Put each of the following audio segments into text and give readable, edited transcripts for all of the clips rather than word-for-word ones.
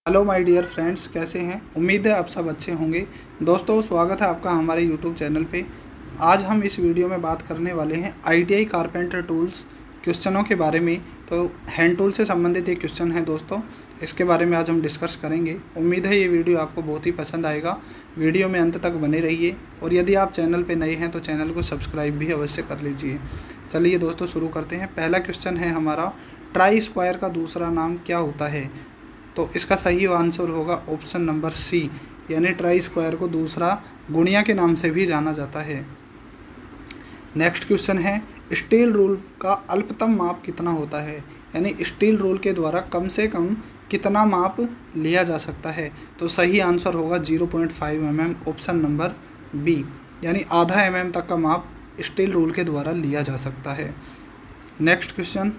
Hello my dear friends, कैसे हैं? उम्मीद है आप सब अच्छे होंगे। दोस्तों, स्वागत है आपका हमारे यूट्यूब चैनल पे। आज हम इस वीडियो में बात करने वाले हैं आईटीआई कारपेंटर टूल्स क्वेश्चनों के बारे में। तो हैंड टूल से संबंधित एक क्वेश्चन है दोस्तों, इसके बारे में आज हम डिस्कस करेंगे। उम्मीद है ये वीडियो आपको बहुत ही पसंद आएगा। वीडियो में अंत तक बने रहिए और यदि आप चैनल पर नए हैं तो चैनल को सब्सक्राइब भी अवश्य कर लीजिए। चलिए दोस्तों, शुरू करते हैं। पहला क्वेश्चन है हमारा, ट्राई स्क्वायर का दूसरा नाम क्या होता है? तो इसका सही आंसर होगा ऑप्शन नंबर सी, यानी ट्राई स्क्वायर को दूसरा गुणिया के नाम से भी जाना जाता है। नेक्स्ट क्वेश्चन है, स्टील रूल का अल्पतम माप कितना होता है? यानी स्टील रूल के द्वारा कम से कम कितना माप लिया जा सकता है? तो सही आंसर होगा 0.5 mm, ऑप्शन नंबर बी, यानी आधा mm तक का माप स्टील रूल के द्वारा लिया जा सकता है। नेक्स्ट क्वेश्चन,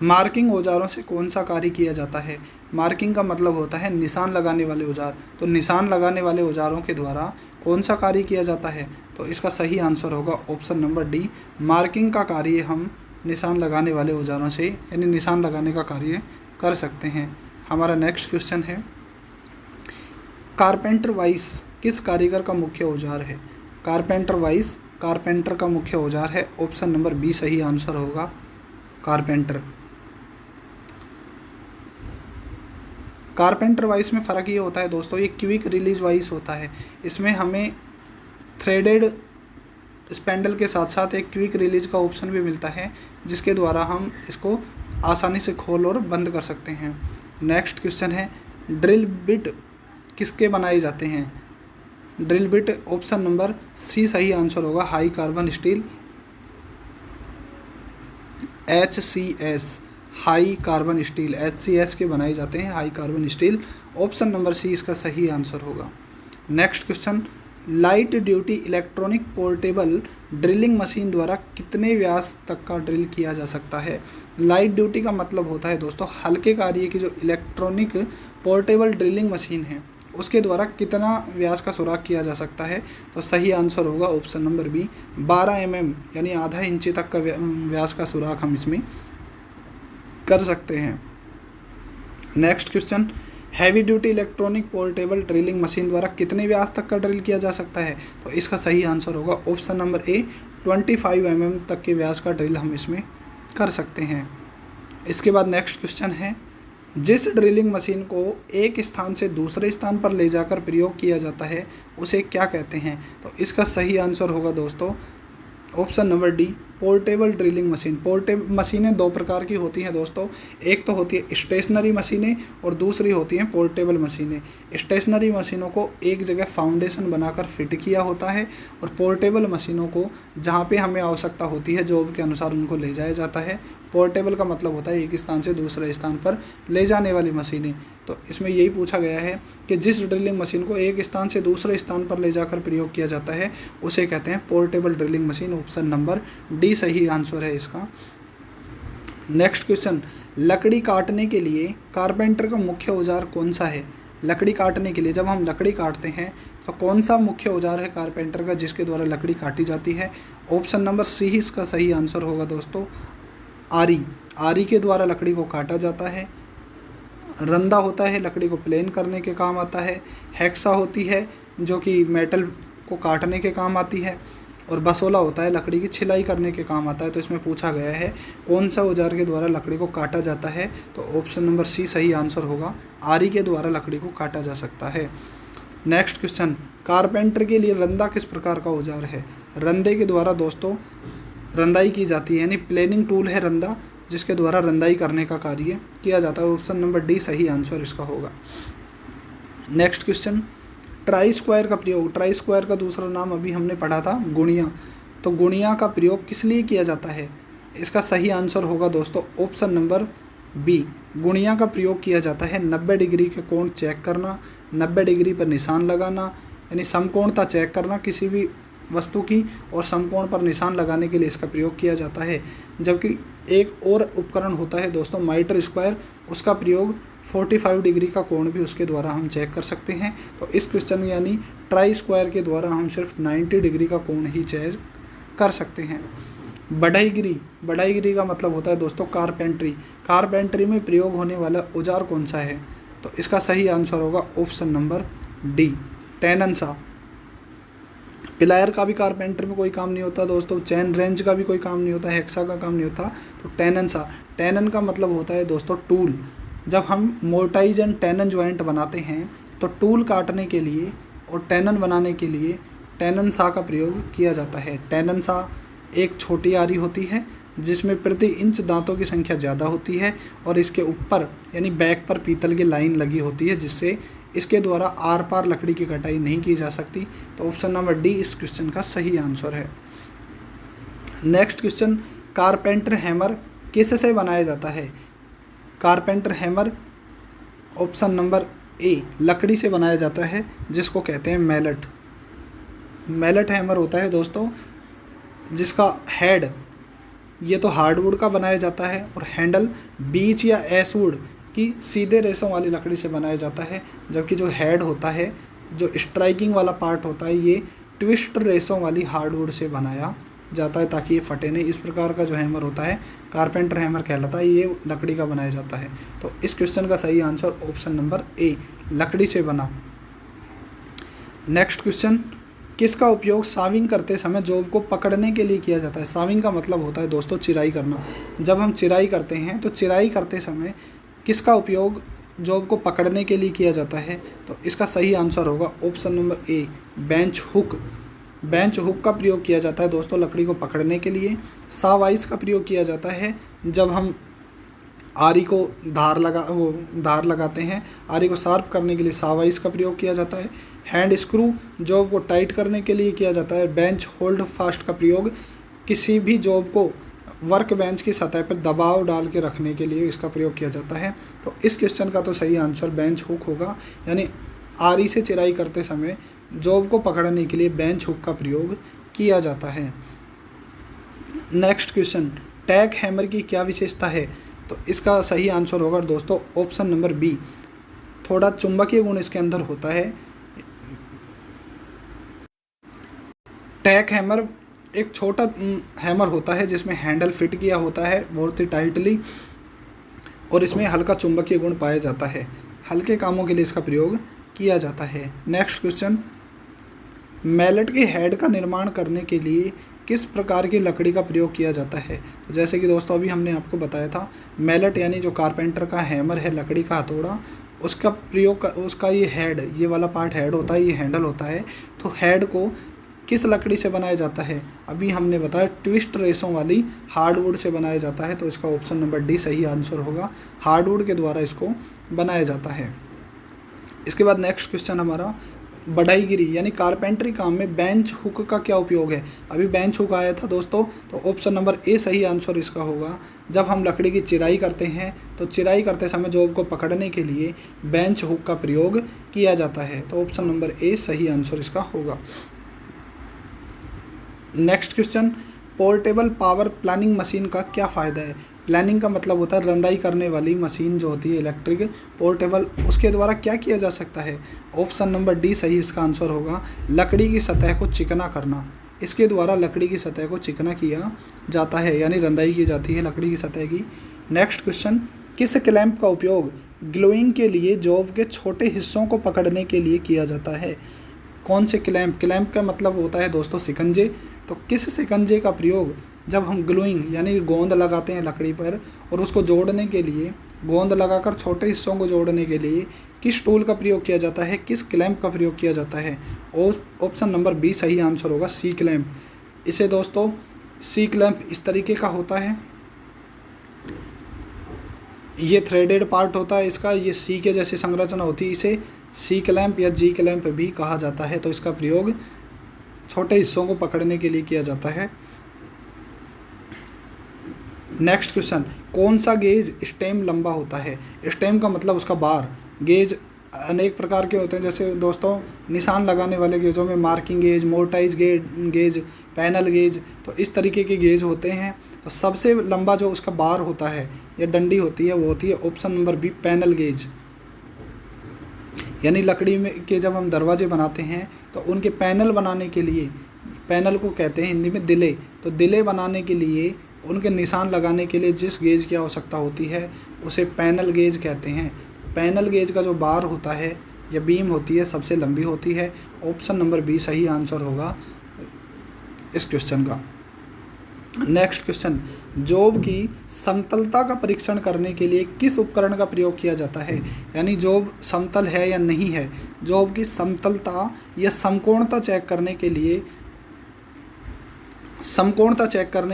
मार्किंग औजारों से कौन सा कार्य किया जाता है? मार्किंग का मतलब होता है निशान लगाने वाले औजार। तो निशान लगाने वाले औजारों के द्वारा कौन सा कार्य किया जाता है? तो इसका सही आंसर होगा ऑप्शन नंबर डी, मार्किंग का कार्य हम निशान लगाने वाले औजारों से, यानी निशान लगाने का कार्य कर सकते हैं। हमारा नेक्स्ट क्वेश्चन है, कारपेंटर वाइस किस कारीगर का मुख्य औजार है? कारपेंटर वाइस कारपेंटर का मुख्य औजार है। ऑप्शन नंबर बी सही आंसर होगा, कारपेंटर। कारपेंटर वाइस में फ़र्क ये होता है दोस्तों, ये क्विक रिलीज वाइस होता है। इसमें हमें थ्रेडेड स्पेंडल के साथ साथ एक क्विक रिलीज का ऑप्शन भी मिलता है, जिसके द्वारा हम इसको आसानी से खोल और बंद कर सकते हैं। नेक्स्ट क्वेश्चन है, ड्रिल बिट किसके बनाए जाते हैं? Drill bit option number C सही आंसर होगा, high carbon steel, HCS, high carbon steel, HCS के बनाए जाते हैं, high carbon steel. Option number C इसका सही आंसर होगा। Next question, light duty electronic portable drilling machine द्वारा कितने व्यास तक का ड्रिल किया जा सकता है? लाइट ड्यूटी का मतलब होता है दोस्तों हल्के कार्य की जो इलेक्ट्रॉनिक पोर्टेबल ड्रिलिंग मशीन है, उसके द्वारा कितना व्यास का सुराख किया जा सकता है? तो सही आंसर होगा ऑप्शन नंबर बी, 12 mm, यानी आधा इंची तक का व्यास का सुराख हम इसमें कर सकते हैं। Next question, heavy duty electronic portable drilling machine द्वारा कितने व्यास तक का ड्रिल किया जा सकता है? तो इसका सही आंसर होगा ऑप्शन नंबर ए, 25 mm तक के व्यास का ड्रिल हम इसमें कर सकते हैं। इसके बाद नेक्स्ट क्वेश्चन है, जिस ड्रिलिंग मशीन को एक स्थान से दूसरे स्थान पर ले जाकर प्रयोग किया जाता है उसे क्या कहते हैं? तो इसका सही आंसर होगा दोस्तों option number D, portable drilling machine. Portable मशीनें दो प्रकार की होती हैं दोस्तों, एक तो होती है स्टेशनरी मशीनें और दूसरी होती हैं पोर्टेबल मशीनें। स्टेशनरी मशीनों को एक जगह फाउंडेशन बनाकर फिट किया होता है और पोर्टेबल मशीनों को जहाँ पे हमें आवश्यकता होती है जॉब के अनुसार उनको ले जाया जाता है। पोर्टेबल का मतलब होता है एक स्थान से दूसरे स्थान पर ले जाने वाली मशीनें। तो इसमें यही पूछा गया है कि जिस ड्रिलिंग मशीन को एक स्थान से दूसरे स्थान पर ले जाकर प्रयोग किया जाता है उसे कहते हैं portable drilling machine. Option number D सही आंसर है इसका। नेक्स्ट क्वेश्चन, लकड़ी काटने के लिए कारपेंटर का मुख्य औजार कौन सा है? लकड़ी काटने के लिए जब हम लकड़ी काटते हैं तो कौन सा मुख्य औजार है कारपेंटर का जिसके द्वारा लकड़ी काटी जाती है? ऑप्शन नंबर सी ही इसका सही आंसर होगा दोस्तों, आरी। आरी के द्वारा लकड़ी को काटा जाता है। रंदा होता है, लकड़ी को प्लेन करने के काम आता है। हेक्सा होती है जो कि मेटल को काटने के काम आती है। और बसोला होता है, लकड़ी की छिलाई करने के काम आता है। तो इसमें पूछा गया है कौन सा औजार के द्वारा लकड़ी को काटा जाता है? तो ऑप्शन नंबर सी सही आंसर होगा, आरी के द्वारा लकड़ी को काटा जा सकता है। नेक्स्ट क्वेश्चन, कारपेंटर के लिए रंदा किस प्रकार का औजार है? रंदे के द्वारा दोस्तों रंदाई की जाती है, यानी प्लेनिंग टूल है रंदा, जिसके द्वारा रंदाई करने का कार्य किया जाता है। ऑप्शन नंबर डी सही आंसर इसका होगा। नेक्स्ट क्वेश्चन, ट्राई स्क्वायर का प्रयोग, ट्राई स्क्वायर का दूसरा नाम अभी हमने पढ़ा था गुणिया। तो गुणिया का प्रयोग किस लिए किया जाता है? इसका सही आंसर होगा दोस्तों ऑप्शन नंबर बी, गुणिया का प्रयोग किया जाता है 90 डिग्री के कोण चेक करना, 90 डिग्री पर निशान लगाना, यानी समकोणता चेक करना किसी भी वस्तु की, और समकोण पर निशान लगाने के लिए इसका प्रयोग किया जाता है। जबकि एक और उपकरण होता है दोस्तों माइटर स्क्वायर, उसका प्रयोग 45 डिग्री का कोण भी उसके द्वारा हम चेक कर सकते हैं। तो इस क्वेश्चन यानी ट्राई स्क्वायर के द्वारा हम सिर्फ 90 डिग्री का कोण ही चेक कर सकते हैं। बढ़ईगिरी, बढ़ईगिरी का मतलब होता है दोस्तों कारपेंट्री। कारपेंट्री में प्रयोग होने वाला औजार कौन सा है? तो इसका सही आंसर होगा ऑप्शन नंबर डी, टेनन सा। प्लायर का भी कारपेंटर में कोई काम नहीं होता दोस्तों, चैन रेंज का भी कोई काम नहीं होता, हेक्सा का काम नहीं होता, तो टेनन सा। टेनन का मतलब होता है दोस्तों टूल। जब हम मोर्टाइज एंड टेनन ज्वाइंट बनाते हैं तो टूल काटने के लिए और टेनन बनाने के लिए टेनन सा का प्रयोग किया जाता है। टेनन सा एक छोटी आरी होती है जिसमें प्रति इंच दांतों की संख्या ज़्यादा होती है और इसके ऊपर यानी बैक पर पीतल की लाइन लगी होती है, जिससे इसके द्वारा आर पार लकड़ी की कटाई नहीं की जा सकती। तो ऑप्शन नंबर डी इस क्वेश्चन का सही आंसर है। नेक्स्ट क्वेश्चन, कारपेंटर हैमर किससे बनाया जाता है? Carpenter hammer option number A, लकड़ी से बनाया जाता है, जिसको कहते हैं मैलेट। मैलेट हैमर होता है दोस्तों जिसका हेड ये तो हार्डवुड का बनाया जाता है और हैंडल बीच या एसवुड की सीधे रेशों वाली लकड़ी से बनाया जाता है, जबकि जो हेड होता है, जो स्ट्राइकिंग वाला पार्ट होता है, ये ट्विस्ट रेशों वाली हार्डवुड से बनाया जाता है ताकि ये फटे नहीं। इस प्रकार का जो हैमर होता है कारपेंटर हैमर कहलाता है, ये लकड़ी का बनाया जाता है। तो इस क्वेश्चन का सही आंसर ऑप्शन नंबर ए, लकड़ी से बना। नेक्स्ट क्वेश्चन, किसका उपयोग साविंग करते समय जॉब को पकड़ने के लिए किया जाता है? साविंग का मतलब होता है दोस्तों चिराई करना। जब हम चिराई करते हैं तो चिराई करते समय किसका उपयोग जॉब को पकड़ने के लिए किया जाता है? तो इसका सही आंसर होगा option number A, bench hook. Bench hook का प्रयोग किया जाता है दोस्तों लकड़ी को पकड़ने के लिए। सावाइस का प्रयोग किया जाता है जब हम आरी को धार लगाते हैं, आरी को शार्प करने के लिए सावाइस का प्रयोग किया जाता है। हैंड स्क्रू जॉब को टाइट करने के लिए किया जाता है। बेंच होल्ड फास्ट का प्रयोग किसी भी जॉब को वर्क बेंच की सतह पर दबाव डाल के रखने के लिए इसका प्रयोग किया जाता है। तो इस क्वेश्चन का तो सही आंसर बेंच हुक होगा, यानी आरी से चिराई करते समय जॉब को पकड़ने के लिए बेंच हुक का प्रयोग किया जाता है। नेक्स्ट क्वेश्चन, टैक हैमर की क्या विशेषता है? तो इसका सही आंसर होगा दोस्तों ऑप्शन नंबर बी, थोड़ा चुंबकीय गुण इसके अंदर होता है। टैक हैमर एक छोटा हैमर होता है जिसमें हैंडल फिट किया होता है बहुत ही टाइटली और इसमें हल्का चुंबकीय गुण पाया जाता है। हल्के कामों के लिए इसका प्रयोग किया जाता है। नेक्स्ट क्वेश्चन, मैलेट के हेड का निर्माण करने के लिए किस प्रकार की लकड़ी का प्रयोग किया जाता है? तो जैसे कि दोस्तों अभी हमने आपको बताया था, मैलेट यानी जो कारपेंटर का हैमर है, लकड़ी का हथौड़ा, उसका प्रयोग उसका ये हेड, ये वाला पार्ट हेड होता है, ये हैंडल होता है। तो हेड को किस लकड़ी से बनाया जाता है? अभी हमने बताया ट्विस्ट रेशों वाली हार्डवुड से बनाया जाता है। तो इसका ऑप्शन नंबर डी सही आंसर होगा, हार्डवुड के द्वारा इसको बनाया जाता है। इसके बाद नेक्स्ट क्वेश्चन हमारा, बढ़ईगिरी यानी कारपेंटरी काम में बेंच हुक का क्या उपयोग है? अभी बेंच हुक आया था दोस्तों, तो ऑप्शन नंबर ए सही आंसर इसका होगा। जब हम लकड़ी की चिराई करते हैं तो चिराई करते समय जॉब को पकड़ने के लिए बेंच हुक का प्रयोग किया जाता है। तो ऑप्शन नंबर ए सही आंसर इसका होगा। Next question, portable power planning machine का क्या फ़ायदा है? प्लानिंग का मतलब होता है रंदाई करने वाली मशीन जो होती है इलेक्ट्रिक पोर्टेबल, उसके द्वारा क्या किया जा सकता है? ऑप्शन नंबर डी सही इसका आंसर होगा, लकड़ी की सतह को चिकना करना। इसके द्वारा लकड़ी की सतह को चिकना किया जाता है, यानी रंदाई की जाती है लकड़ी की सतह की। नेक्स्ट क्वेश्चन, किस क्लैंप का उपयोग ग्लोइंग के लिए जॉब के छोटे हिस्सों को पकड़ने के लिए किया जाता है? कौन से क्लैंप? क्लैंप का मतलब होता है दोस्तों शिकंजे। तो किस शिकंजे का प्रयोग जब हम ग्लूइंग यानी गोंद लगाते हैं लकड़ी पर और उसको जोड़ने के लिए, गोंद लगाकर छोटे हिस्सों को जोड़ने के लिए किस टूल का प्रयोग किया जाता है, किस क्लैंप का प्रयोग किया जाता है? ऑप्शन नंबर बी सही आंसर होगा, सी क्लैंप। इसे दोस्तों सी क्लैंप इस तरीके का होता है, ये थ्रेडेड पार्ट होता है इसका, ये सी के जैसी संरचना होती है, इसे सी क्लैंप या जी क्लैंप भी कहा जाता है। तो इसका प्रयोग छोटे हिस्सों को पकड़ने के लिए किया जाता है। नेक्स्ट क्वेश्चन, कौन सा गेज स्टेम लंबा होता है? स्टेम का मतलब उसका बार। गेज अनेक प्रकार के होते हैं, जैसे दोस्तों निशान लगाने वाले गेजों में marking gauge, mortise gauge, panel gauge, तो इस तरीके के गेज होते हैं। तो सबसे लंबा जो उसका बार होता है या डंडी होती है वो होती है option number B, panel gauge. यानी लकड़ी में के जब हम दरवाजे बनाते हैं तो उनके पैनल बनाने के लिए, पैनल को कहते हैं हिंदी में दिले, तो दिले बनाने के लिए उनके निशान लगाने के लिए जिस गेज की आवश्यकता होती है उसे पैनल गेज कहते हैं। पैनल गेज का जो बार होता है या बीम होती है सबसे लंबी होती है। ऑप्शन नंबर बी सही आंसर होगा इस क्वेश्चन का। नेक्स्ट क्वेश्चन, जॉब की समतलता का परीक्षण करने के लिए किस उपकरण का प्रयोग किया जाता है? यानी जॉब समतल है या नहीं है, जॉब की समतलता या समकोणता चेक करने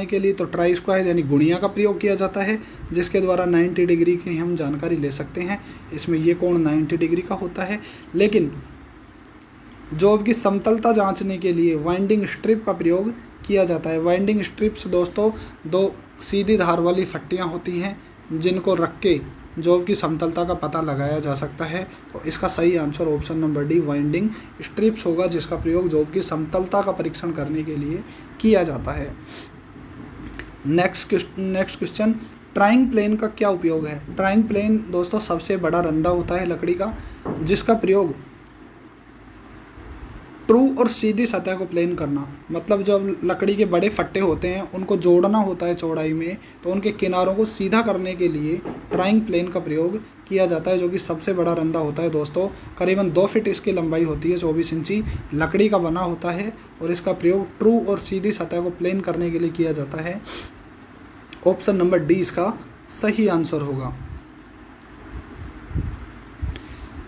के लिए तो ट्राई स्क्वायर यानी गुणिया का प्रयोग किया जाता है, जिसके द्वारा 90 डिग्री की हम जानकारी ले सकते हैं। इसमें ये कोण 90 डिग्री का होता है। लेकिन जॉब की समतलता जांचने के लिए वाइंडिंग स्ट्रिप का प्रयोग किया जाता है। वाइंडिंग स्ट्रिप्स दोस्तों दो सीधी धार वाली फट्टियां होती हैं जिनको रख के जॉब की समतलता का पता लगाया जा सकता है। तो इसका सही answer option number D winding strips होगा, जिसका प्रयोग जॉब की समतलता का परीक्षण करने के लिए किया जाता है। नेक्स्ट क्वेश्चन, ट्राइंग प्लेन का क्या उपयोग है? ट्राइंग प्लेन दोस्तों सबसे बड़ा रंधा होता है लकड़ी का, जिसका प्रयोग ट्रू और सीधी सतह को प्लेन करना, मतलब जब लकड़ी के बड़े फट्टे होते हैं उनको जोड़ना होता है चौड़ाई में, तो उनके किनारों को सीधा करने के लिए ट्राइंग प्लेन का प्रयोग किया जाता है, जो कि सबसे बड़ा रंधा होता है दोस्तों। करीबन 2 फीट इसकी लंबाई होती है, 24 इंची लकड़ी का बना होता है और इसका प्रयोग ट्रू और सीधी सतह को प्लेन करने के लिए किया जाता है। ऑप्शन नंबर डी इसका सही आंसर होगा।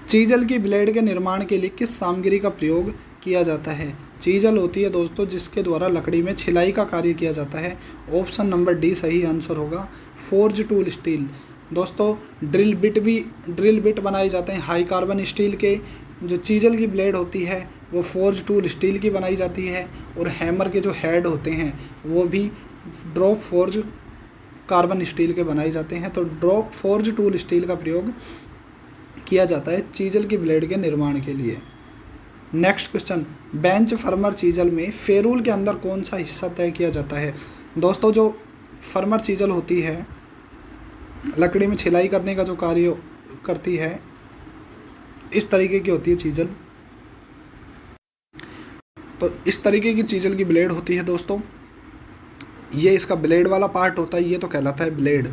चीजल की ब्लेड के निर्माण के लिए किस सामग्री का प्रयोग किया जाता है? चीजल होती है दोस्तों जिसके द्वारा लकड़ी में छिलाई का कार्य किया जाता है। ऑप्शन नंबर डी सही आंसर होगा। फोर्ज टूल स्टील दोस्तों, ड्रिल बिट बनाए जाते हैं हाई कार्बन स्टील के। जो चीजल की ब्लेड होती है वो फोर्ज टूल स्टील की बनाई जाती है और हैमर के जो हेड होते हैं वो भी ड्रॉप फोर्ज कार्बन स्टील के बनाए जाते हैं। तो ड्रॉप फोर्ज टूल स्टील का प्रयोग किया जाता है चीजल की ब्लेड के निर्माण के लिए। Next question, bench firmer chisel में फेरूल के अंदर कौन सा हिस्सा तय किया जाता है? दोस्तों जो फर्मर चीजल होती है लकड़ी में छिलाई करने का जो कार्य करती है, इस तरीके की होती है चीजल। तो इस तरीके की चीजल की ब्लेड होती है दोस्तों, ये इसका ब्लेड वाला पार्ट होता है, ये तो कहलाता है ब्लेड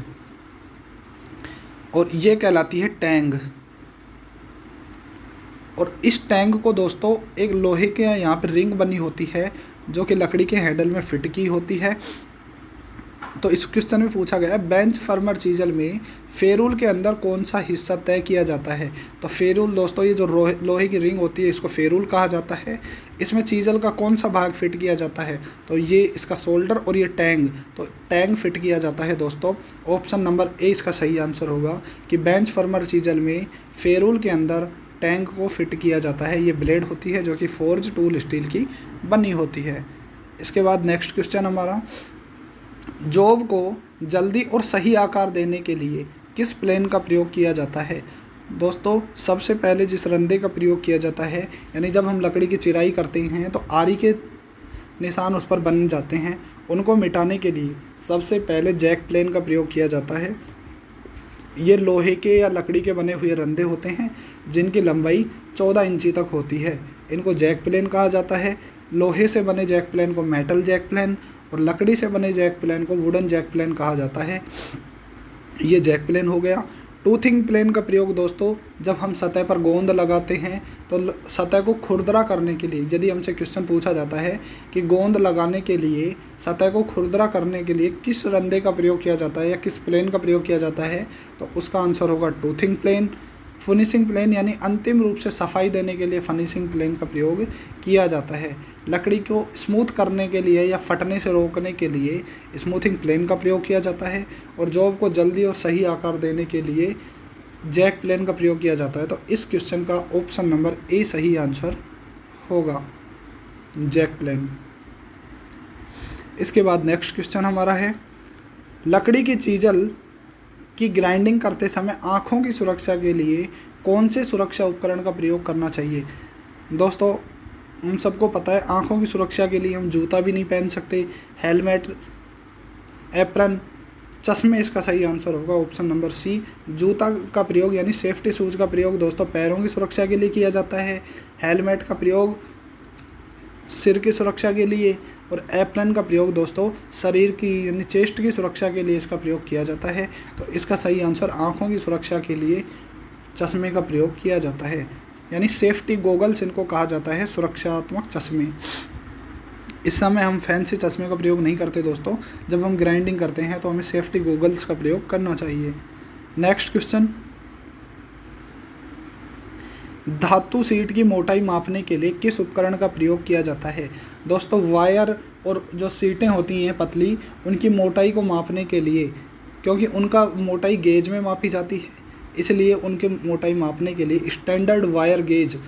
और ये कहलाती है टैंग। और इस टैंक को दोस्तों एक लोहे के यहाँ पर रिंग बनी होती है जो कि लकड़ी के हैंडल में फिट की होती है। तो इस क्वेश्चन में पूछा गया है बेंच फर्मर चीजल में फेरूल के अंदर कौन सा हिस्सा तय किया जाता है? तो फेरूल दोस्तों ये जो लोहे की रिंग होती है इसको फेरूल कहा जाता है। इसमें चीजल का कौन सा भाग फिट किया जाता है? तो ये इसका शोल्डर और ये टैंग, तो टैंग फिट किया जाता है दोस्तों। ऑप्शन नंबर ए इसका सही आंसर होगा कि बेंच फर्मर चीजल में फेरूल के अंदर टैंक को फिट किया जाता है। ये ब्लेड होती है जो कि फोर्ज टूल स्टील की बनी होती है। इसके बाद नेक्स्ट क्वेश्चन हमारा, जॉब को जल्दी और सही आकार देने के लिए किस प्लेन का प्रयोग किया जाता है? दोस्तों सबसे पहले जिस रंधे का प्रयोग किया जाता है, यानी जब हम लकड़ी की चिराई करते हैं तो आरी के निशान उस पर बन जाते हैं, उनको मिटाने के लिए सबसे पहले जैक प्लेन का प्रयोग किया जाता है। ये लोहे के या लकड़ी के बने हुए रंधे होते हैं जिनकी लंबाई 14 इंची तक होती है, इनको जैक प्लेन कहा जाता है। लोहे से बने जैक प्लेन को मेटल जैक प्लेन और लकड़ी से बने जैक प्लेन को वुडन जैक प्लेन कहा जाता है। ये जैक प्लेन हो गया। टूथिंग प्लेन का प्रयोग दोस्तों जब हम सतह पर गोंद लगाते हैं तो सतह को खुरदरा करने के लिए, यदि हमसे क्वेश्चन पूछा जाता है कि गोंद लगाने के लिए सतह को खुरदरा करने के लिए किस रंधे का प्रयोग किया जाता है या किस प्लेन का प्रयोग किया जाता है, तो उसका आंसर होगा टूथिंग प्लेन। फिनिशिंग प्लेन यानी अंतिम रूप से सफाई देने के लिए फिनिशिंग प्लेन का प्रयोग किया जाता है। लकड़ी को स्मूथ करने के लिए या फटने से रोकने के लिए स्मूथिंग प्लेन का प्रयोग किया जाता है और जॉब को जल्दी और सही आकार देने के लिए जैक प्लेन का प्रयोग किया जाता है। तो इस क्वेश्चन का ऑप्शन नंबर ए सही आंसर होगा, जैक प्लेन। इसके बाद नेक्स्ट क्वेश्चन हमारा है, लकड़ी की चीजल की ग्राइंडिंग करते समय आँखों की सुरक्षा के लिए कौन से सुरक्षा उपकरण का प्रयोग करना चाहिए? दोस्तों हम सबको पता है आँखों की सुरक्षा के लिए हम जूता भी नहीं पहन सकते, हेलमेट, एप्रन, चश्मे इसका सही आंसर होगा ऑप्शन नंबर सी। जूता का प्रयोग यानी सेफ्टी शूज़ का प्रयोग दोस्तों पैरों की सुरक्षा के लिए किया जाता है। हेलमेट का प्रयोग सिर की सुरक्षा के लिए और एप्रन का प्रयोग दोस्तों शरीर की यानी चेस्ट की सुरक्षा के लिए इसका प्रयोग किया जाता है। तो इसका सही आंसर आँखों की सुरक्षा के लिए चश्मे का प्रयोग किया जाता है, यानी सेफ्टी गोगल्स इनको कहा जाता है, सुरक्षात्मक चश्मे। इस समय हम फैंसी चश्मे का प्रयोग नहीं करते दोस्तों, जब हम ग्राइंडिंग करते हैं तो हमें सेफ्टी गोगल्स का प्रयोग करना चाहिए। नेक्स्ट क्वेश्चन, धातु सीट की मोटाई मापने के लिए किस उपकरण का प्रयोग किया जाता है? दोस्तों वायर और जो सीटें होती हैं पतली, उनकी मोटाई को मापने के लिए, क्योंकि उनका मोटाई गेज में मापी जाती है, इसलिए उनके मोटाई मापने के लिए स्टैंडर्ड वायर गेज